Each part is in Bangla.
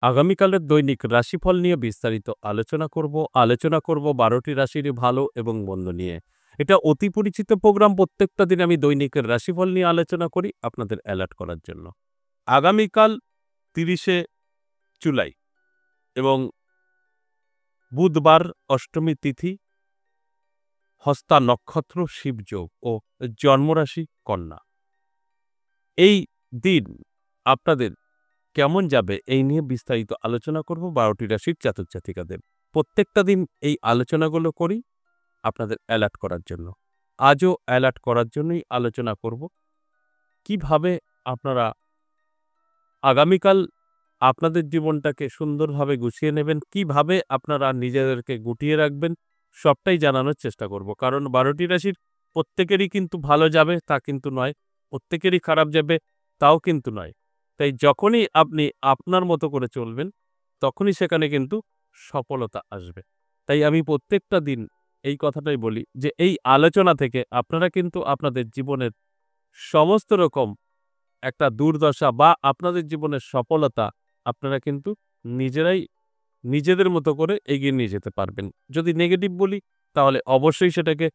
আগামীকালের দৈনিক রাশিফল নিয়ে বিস্তারিত আলোচনা করব ১২টি রাশির ভালো এবং মন্দ নিয়ে। এটা অতি পরিচিত প্রোগ্রাম। প্রত্যেকটা দিন আমি দৈনিকের রাশিফল নিয়ে আলোচনা করি আপনাদের অ্যালার্ট করার জন্য। আগামীকাল ৩০শে জুলাই এবং বুধবার অষ্টমী তিথি, হস্তা নক্ষত্র, শিবযোগ ও জন্মরাশি কন্যা। এই দিন আপনাদের কেমন যাবে এই নিয়ে বিস্তারিত আলোচনা করব ১২টি রাশির জাতক জাতিকাদের। প্রত্যেকটা দিন এই আলোচনাগুলো করি আপনাদের অ্যালার্ট করার জন্য। আজও অ্যালার্ট করার জন্যই আলোচনা করব কিভাবে আপনারা আগামীকাল আপনাদের জীবনটাকে সুন্দরভাবে গুছিয়ে নেবেন, কিভাবে আপনারা নিজেদেরকে গুটিয়ে রাখবেন, সবটাই জানানোর চেষ্টা করব। কারণ ১২টি রাশির প্রত্যেকেরই কিন্তু ভালো যাবে তা কিন্তু নয়, প্রত্যেকেরই খারাপ যাবে তাও কিন্তু নয়। তাই যখনই আপনি আপনার মতো করে চলবেন তখনই সেখানে কিন্তু সফলতা আসবে। তাই আমি প্রত্যেকটা দিন এই কথাটাই বলি যে এই আলোচনা থেকে আপনারা কিন্তু আপনাদের জীবনের সমস্ত রকম একটা দুর্দশা বা আপনাদের জীবনের সফলতা আপনারা কিন্তু নিজেরাই নিজেদের মতো করে এগিয়ে নিয়ে যেতে পারবেন। যদি নেগেটিভ বলি তাহলে অবশ্যই সেটাকে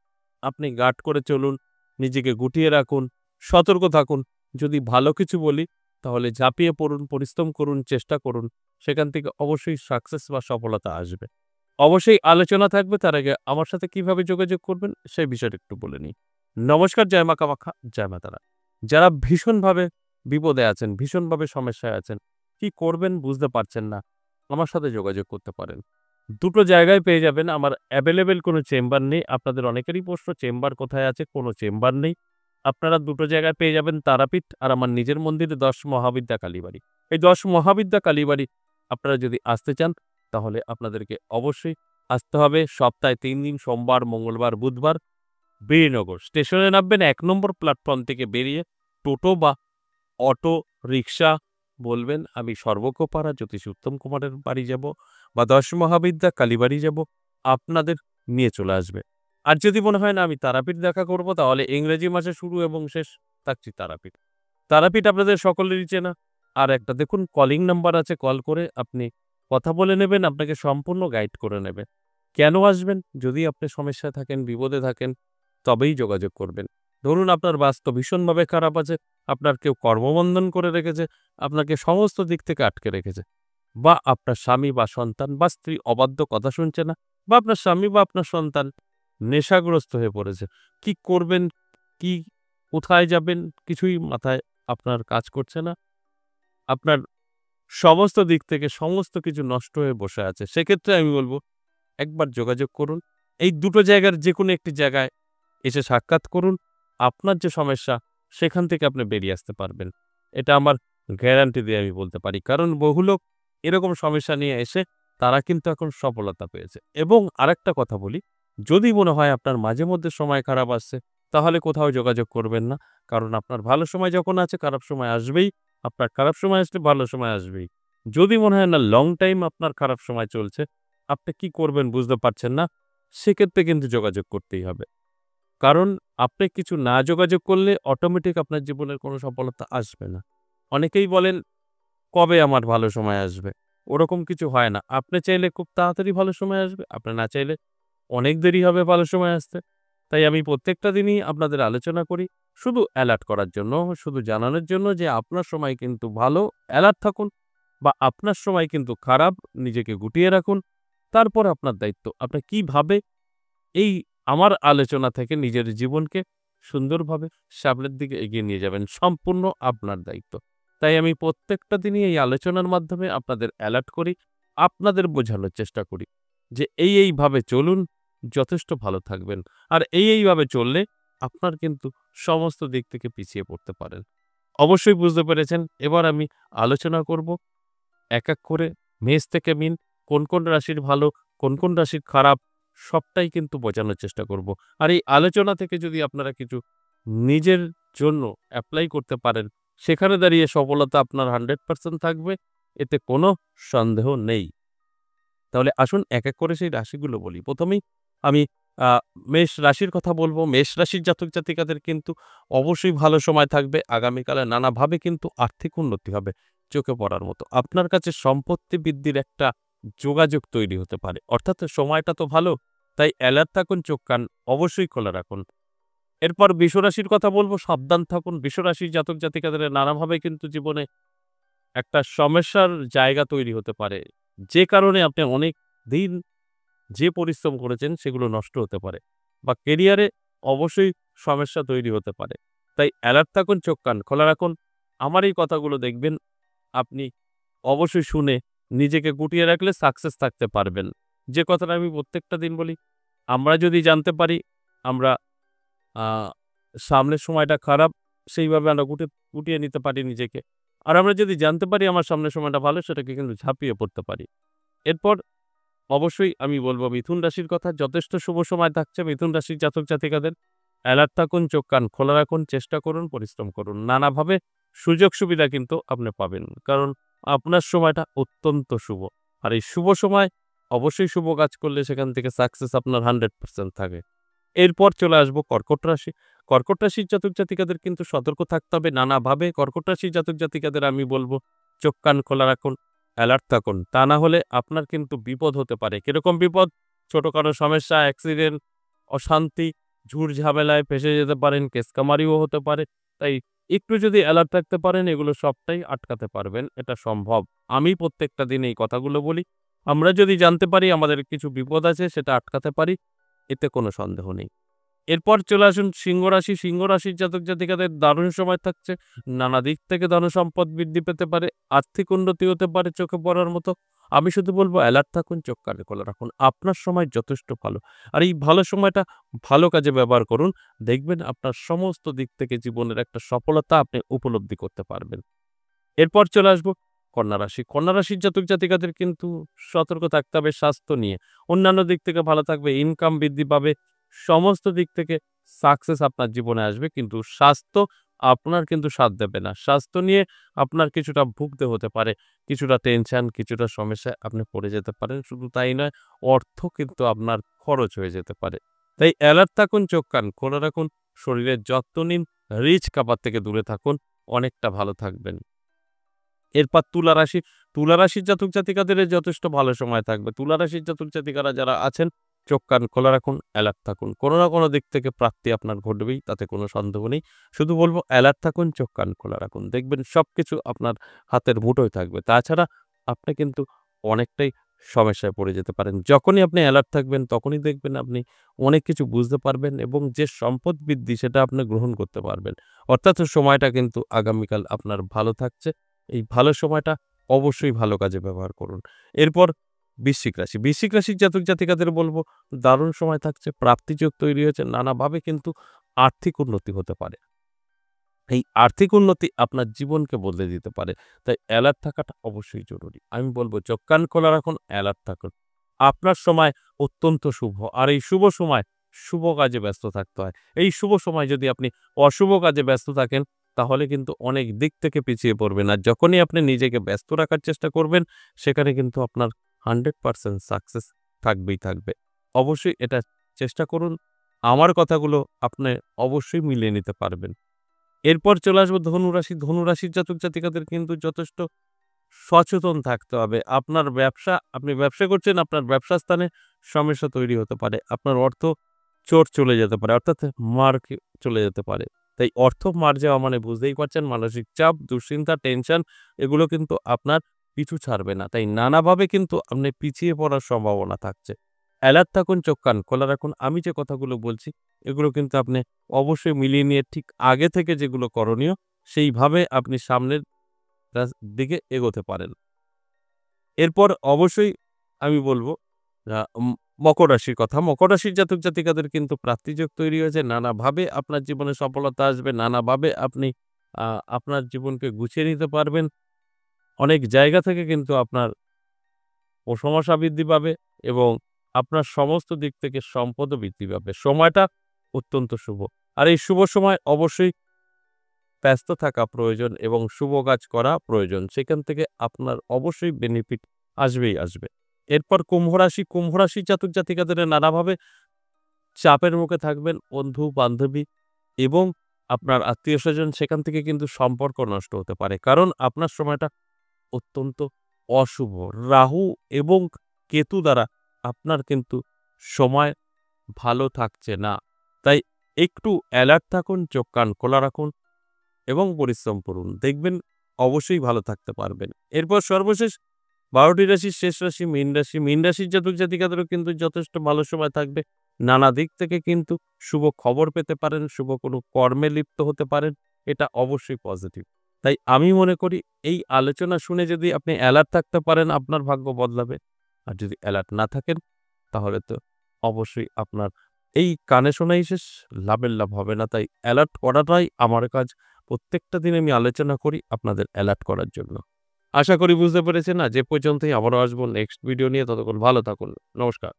আপনি গার্ড করে চলুন, নিজেকে গুটিয়ে রাখুন, সতর্ক থাকুন। যদি ভালো কিছু বলি তাহলে ঝাঁপিয়ে পড়ুন, পরিশ্রম করুন, চেষ্টা করুন, সেখান থেকে অবশ্যই সাকসেস বা সফলতা আসবে। অবশ্যই আলোচনা থাকবে। তার আগে আমার সাথে কিভাবে যোগাযোগ করবেন সেই বিষয়টা একটু বলে নিই। নমস্কার, জয় মা কামাখ্যা, জয় মা তারা। যারা ভীষণভাবে বিপদে আছেন, ভীষণভাবে সমস্যায় আছেন, কি করবেন বুঝতে পারছেন না, আমার সাথে যোগাযোগ করতে পারেন। দুটো জায়গায় পেয়ে যাবেন। আমার অ্যাভেলেবেল কোনো চেম্বার নেই। আপনাদের অনেকেরই প্রশ্ন চেম্বার কোথায় আছে? কোনো চেম্বার নেই। আপনারা দুটো জায়গায় পেয়ে যাবেন, তারাপীঠ আর আমার নিজের মন্দির ১০ মহাবিদ্যা কালীবাড়ি। এই ১০ মহাবিদ্যা কালীবাড়ি আপনারা যদি আসতে চান তাহলে আপনাদেরকে অবশ্যই আসতে হবে সপ্তাহে ৩ দিন, সোমবার, মঙ্গলবার, বুধবার। বীরনগর স্টেশনে নামবেন, ১ নম্বর প্ল্যাটফর্ম থেকে বেরিয়ে টোটো বা অটো রিক্সা বলবেন আমি সর্বকোপাড়া জ্যোতিষ উত্তম কুমারের বাড়ি যাব বা ১০ মহাবিদ্যা কালীবাড়ি যাব, আপনাদের নিয়ে চলে আসবে। আর যদি মনে হয় না আমি তারাপীঠ দেখা করব তাহলে ইংরেজি মাসে শুরু এবং শেষ থাকছি তারাপীঠ। তারাপীঠ আপনাদের সকলেরই চেনা। আর একটা দেখুন কলিং নাম্বার আছে, কল করে আপনি কথা বলে নেবেন, আপনাকে সম্পূর্ণ গাইড করে নেবে। কেন আসবেন? যদি আপনি সমস্যায় থাকেন, বিপদে থাকেন তবেই যোগাযোগ করবেন। ধরুন আপনার বাস্তু ভীষণভাবে খারাপ আছে, আপনার কেউ কর্মবন্ধন করে রেখেছে, আপনাকে সমস্ত দিক থেকে আটকে রেখেছে, বা আপনার স্বামী বা সন্তান বা স্ত্রী অবাধ্য কথা শুনছে না, বা আপনার স্বামী বা আপনার সন্তান নেশাগ্রস্ত হয়ে পড়েছে। কি করবেন, কি কোথায় যাবেন কিছুই মাথায় আপনার কাজ করছে না। আপনার সমস্ত দিক থেকে সমস্ত কিছু নষ্ট হয়ে বসে আছে। সেক্ষেত্রে আমি বলব একবার যোগাযোগ করুন। এই দুটো জায়গার যেকোনো একটি জায়গায় এসে সাক্ষাৎ করুন। আপনার যে সমস্যা সেখান থেকে আপনি বেরিয়ে আসতে পারবেন। এটা আমার গ্যারান্টি দিয়ে আমি বলতে পারি। কারণ বহু লোক এরকম সমস্যা নিয়ে এসে তারা কিন্তু এখন সফলতা পেয়েছে। এবং আরেকটা কথা বলি, যদি মনে হয় আপনার মাঝে মধ্যে সময় খারাপ আসছে তাহলে কোথাও যোগাযোগ করবেন না। কারণ আপনার ভালো সময় যখন আছে খারাপ সময় আসবেই। আপনার খারাপ সময় আসলে ভালো সময় আসবেই। যদি মনে হয় না লং টাইম আপনার খারাপ সময় চলছে, আপনি কি করবেন বুঝতে পারছেন না, সেক্ষেত্রে কিন্তু যোগাযোগ করতেই হবে। কারণ আপনি কিছু না যোগাযোগ করলে অটোমেটিক আপনার জীবনের কোনো সফলতা আসবে না। অনেকেই বলেন, "কবে আমার ভালো সময় আসবে?" ওরকম কিছু হয় না। আপনি চাইলে খুব তাড়াতাড়ি ভালো সময় আসবে, আপনি না চাইলে অনেক দেরি হবে ভালো সময় আসতে। তাই আমি প্রত্যেকটা দিনই আপনাদের আলোচনা করি শুধু অ্যালার্ট করার জন্য, শুধু জানানোর জন্য যে আপনার সময় কিন্তু ভালো, অ্যালার্ট থাকুন, বা আপনার সময় কিন্তু খারাপ, নিজেকে গুটিয়ে রাখুন। তারপর আপনার দায়িত্ব আপনি কিভাবে এই আমার আলোচনা থেকে নিজের জীবনকে সুন্দরভাবে সামনের দিকে এগিয়ে নিয়ে যাবেন, সম্পূর্ণ আপনার দায়িত্ব। তাই আমি প্রত্যেকটা দিনই এই আলোচনার মাধ্যমে আপনাদের অ্যালার্ট করি, আপনাদের বোঝানোর চেষ্টা করি যে এইভাবে চলুন, যথেষ্ট ভালো থাকবেন। আর এইভাবে চললে আপনার কিন্তু সমস্ত দিক থেকে পিছিয়ে পড়তে পারেন। অবশ্যই বুঝতে পেরেছেন। এবার আমি আলোচনা করব এক এক করে মেষ থেকে মিন, কোন রাশির ভালো, কোন রাশির খারাপ, সবটাই কিন্তু বোঝানোর চেষ্টা করব। আর এই আলোচনা থেকে যদি আপনারা কিছু নিজের জন্য এপ্লাই করতে পারেন, সেখানে দাঁড়িয়ে সফলতা আপনার 100% থাকবে, এতে কোনো সন্দেহ নেই। তাহলে আসুন এক এক করে সেই রাশিগুলো বলি। প্রথমেই আমি আ মেষ রাশির কথা বলব। মেষ রাশির জাতক জাতিকাদের কিন্তু অবশ্যই ভালো সময় থাকবে। আগামীকালে নানাভাবে কিন্তু আর্থিক উন্নতি হবে। চোখে পড়ার মতো। আপনার কাছে সম্পত্তি বৃদ্ধির একটা যোগাযোগ তৈরি হতে পারে। অর্থাৎ সময়টা তো ভালো, তাই অ্যালার্ট থাকুন, চোখ কান অবশ্যই খোলা রাখুন। এরপর বৃষরাশির কথা বলবো, সাবধান থাকুন। বৃষরাশির জাতক জাতিকাদের নানাভাবে কিন্তু জীবনে একটা সমস্যার জায়গা তৈরি হতে পারে। যে কারণে আপনি অনেক দিন যে পরিশ্রম করেছেন সেগুলো নষ্ট হতে পারে বা কেরিয়ারে অবশ্যই সমস্যা তৈরি হতে পারে। তাই অ্যালার্ট থাকুন, চোখ কান খোলা রাখুন। আমার এই কথাগুলো দেখবেন আপনি অবশ্যই শুনে নিজেকে গুটিয়ে রাখলে সাকসেস থাকতে পারবেন। যে কথাটা আমি প্রত্যেকটা দিন বলি, আমরা যদি জানতে পারি আমরা আ সামনের সময়টা খারাপ, সেইভাবে আমরা গুটিয়ে নিতে পারি নিজেকে। আর আমরা যদি জানতে পারি আমার সামনের সময়টা ভালো, সেটাকে কিন্তু ঝাঁপিয়ে পড়তে পারি। এরপর অবশ্যই আমি বলব মিথুন রাশির কথা। যথেষ্ট শুভ সময় থাকছে মিথুন রাশির জাতক জাতিকাদের। অ্যালার্ট থাকুন, চোখ কান খোলা রাখুন, চেষ্টা করুন, পরিশ্রম করুন। নানাভাবে সুযোগ সুবিধা কিন্তু আপনি পাবেন। কারণ আপনার সময়টা অত্যন্ত শুভ। আর এই শুভ সময় অবশ্যই শুভ কাজ করলে সেখান থেকে সাকসেস আপনার 100% থাকে। এরপর চলে আসবো কর্কট রাশি। কর্কট রাশির জাতক জাতিকাদের কিন্তু সতর্ক থাকতে হবে নানাভাবে। কর্কট রাশির জাতক জাতিকাদের আমি বলবো চোখ কান খোলা রাখুন, অ্যালার্ট থাকুন। তা না হলে আপনার কিন্তু বিপদ হতে পারে। কিরকম বিপদ? ছোটখাটো সমস্যা, অ্যাক্সিডেন্ট, অশান্তি, ঝুট ঝামেলায় ফেঁসে যেতে পারেন, কেসকামারিও হতে পারে। তাই একটু যদি অ্যালার্ট থাকতে পারেন এগুলো সবটাই আটকাতে পারবেন। এটা সম্ভব। আমি প্রত্যেকটা দিন এই কথাগুলো বলি। আমরা যদি জানতে পারি আমাদের কিছু বিপদ আছে সেটা আটকাতে পারি, এতে কোনো সন্দেহ নেই। এরপর চলে আসুন সিংহ রাশি। সিংহ রাশির জাতক জাতিকাদের দারুণ সময় থাকছে। নানা দিক থেকে ধনসম্পদ বৃদ্ধি পেতে পারে, আর্থিক উন্নতি হতে পারে চোখে পড়ার মতো। আমি শুধু বলব অ্যালার্ট থাকুন, চোখ কান খোলা রাখুন। আপনার সময় যথেষ্ট ভালো। আর এই ভালো সময়টা ভালো কাজে ব্যবহার করুন। দেখবেন আপনার সমস্ত দিক থেকে জীবনের একটা সফলতা আপনি উপলব্ধি করতে পারবেন। এরপর চলে আসবো কন্যা রাশি। কন্যা রাশির জাতক জাতিকাদের কিন্তু সতর্ক থাকতে হবে স্বাস্থ্য নিয়ে। অন্যান্য দিক থেকে ভালো থাকবে, ইনকাম বৃদ্ধি পাবে। সমস্ত দিক থেকে সাকসেস আপনার জীবনে আসবে। কিন্তু স্বাস্থ্য আপনার কিন্তু সাথ দেবে না। স্বাস্থ্য নিয়ে আপনার কিছুটা ভুগতে হতে পারে। কিছুটা টেনশন, কিছুটা সমস্যায় আপনি পড়ে যেতে পারেন। শুধু তাই নয়, অর্থ কিন্তু আপনার খরচ হয়ে যেতে পারে। তাই অ্যালার্ট থাকুন, চোখ কান খোলা রাখুন, শরীরের যত্ন নিন, রিচ খাবার থেকে দূরে থাকুন। অনেকটা ভালো থাকবেন। এরপর তুলা রাশি। তুলা রাশির জাতক জাতিকাদের যথেষ্ট ভালো সময় থাকবে। তুলা রাশির জাতক জাতিকারা যারা আছেন চোখ কান খোলা রাখুন, অ্যালার্ট থাকুন। কোনো না কোনো দিক থেকে প্রাপ্তি আপনার ঘটবেই, তাতে কোনো সন্দেহ নেই। শুধু বলব অ্যালার্ট থাকুন, চোখ কান খোলা রাখুন। দেখবেন সবকিছু আপনার হাতের মুঠোয় থাকবে। তাছাড়া আপনি কিন্তু অনেকটাই সমস্যায় পড়ে যেতে পারেন। যখনই আপনি অ্যালার্ট থাকবেন তখনই দেখবেন আপনি অনেক কিছু বুঝতে পারবেন এবং যে সম্পদ বৃদ্ধি সেটা আপনি গ্রহণ করতে পারবেন। অর্থাৎ সময়টা কিন্তু আগামীকাল আপনার ভালো থাকছে। এই ভালো সময়টা অবশ্যই ভালো কাজে ব্যবহার করুন। এরপর বৃশ্চিক রাশি। বৃশ্চিক রাশির জাতক জাতিকাদের বলব দারুণ সময় থাকছে। প্রাপ্তিযোগ তৈরি হয়েছে। নানাভাবে কিন্তু আর্থিক উন্নতি হতে পারে। এই আর্থিক উন্নতি আপনার জীবনকে বদলে দিতে পারে। তাই অ্যালার্ট থাকাটা অবশ্যই জরুরি। আমি বলব চোখ কান খোলা রাখুন, অ্যালার্ট থাকুন। আপনার সময় অত্যন্ত শুভ। আর এই শুভ সময় শুভ কাজে ব্যস্ত থাকতে হয়। এই শুভ সময় যদি আপনি অশুভ কাজে ব্যস্ত থাকেন তাহলে কিন্তু অনেক দিক থেকে পিছিয়ে পড়বেন। আর যখনই আপনি নিজেকে ব্যস্ত রাখার চেষ্টা করবেন সেখানে কিন্তু আপনার 100% সাকসেস থাকবেই থাকবে। অবশ্যই এটা চেষ্টা করুন। আমার কথাগুলো আপনি অবশ্যই মিলিয়ে নিতে পারবেন। এরপর চলে আসবো ধনুরাশি। ধনুরাশির জাতক জাতিকাদের কিন্তু যথেষ্ট সচেতন থাকতে হবে। আপনার ব্যবসা, আপনি ব্যবসা করছেন, আপনার ব্যবসা স্থানে সমস্যা তৈরি হতে পারে। আপনার অর্থ চোট চলে যেতে পারে, অর্থাৎ মার চলে যেতে পারে। তাই অর্থ মার যাওয়া মানে বুঝতেই পারছেন মানসিক চাপ, দুশ্চিন্তা, টেনশন এগুলো কিন্তু আপনার পিছু ছাড়বে না। তাই নানাভাবে কিন্তু আপনি পিছিয়ে পড়ার সম্ভাবনা থাকছে। অ্যালার্ট থাকুন, চোখ কান খোলা রাখুন। আমি যে কথাগুলো বলছি এগুলো কিন্তু আপনি অবশ্যই মিলিয়ে নিয়ে ঠিক আগে থেকে যেগুলো করণীয় সেইভাবে আপনি সামনের দিকে এগোতে পারেন। এরপর অবশ্যই আমি বলব আ উম মকর রাশির কথা। মকর রাশির জাতক জাতিকাদের কিন্তু প্রাপ্তিযোগ তৈরি হয়েছে। নানাভাবে আপনার জীবনে সফলতা আসবে। নানাভাবে আপনি আ আপনার জীবনকে গুছিয়ে নিতে পারবেন। অনেক জায়গা থেকে কিন্তু আপনার প্রশংসা বৃদ্ধি পাবে এবং আপনার সমস্ত দিক থেকে সম্পদও বৃদ্ধি পাবে। সময়টা অত্যন্ত শুভ। আর এই শুভ সময় অবশ্যই ব্যস্ত থাকা প্রয়োজন এবং শুভ কাজ করা প্রয়োজন। সেখান থেকে আপনার অবশ্যই বেনিফিট আসবেই আসবে। এরপর কুম্ভ রাশি। কুম্ভ রাশির জাতক জাতিকাদের নানাভাবে চাপের মুখে থাকবেন। বন্ধু-বান্ধবী এবং আপনার আত্মীয়স্বজন সেখান থেকে কিন্তু সম্পর্ক নষ্ট হতে পারে। কারণ আপনার সময়টা অত্যন্ত অশুভ। রাহু এবং কেতু দ্বারা আপনার কিন্তু সময় ভালো থাকছে না। তাই একটু অ্যালার্ট থাকুন, চোখ কান খোলা রাখুন এবং পরিশ্রম করুন। দেখবেন অবশ্যই ভালো থাকতে পারবেন। এরপর সর্বশেষ ১২টি রাশির শেষ রাশি মীন রাশি। মীন রাশির জাতক জাতিকাদেরও কিন্তু যথেষ্ট ভালো সময় থাকবে। নানা দিক থেকে কিন্তু শুভ খবর পেতে পারেন, শুভ কোনো কর্মে লিপ্ত হতে পারেন। এটা অবশ্যই পজিটিভ। তাই আমি মনে করি এই আলোচনা শুনে যদি আপনি অ্যালার্ট থাকতে পারেন, আপনার ভাগ্য বদলাবে। আর যদি অ্যালার্ট না থাকেন, তাহলে তো অবশ্যই আপনার এই কানে শোনাই শেষ, লাভের লাভ হবে না। তাই অ্যালার্ট করাটাই আমার কাজ। প্রত্যেকটা দিন আমি আলোচনা করি আপনাদের অ্যালার্ট করার জন্য। আশা করি বুঝতে পেরেছেন। আজ এ পর্যন্তই। আবারও আসবো নেক্সট ভিডিও নিয়ে। ততক্ষণ ভালো থাকুন। নমস্কার।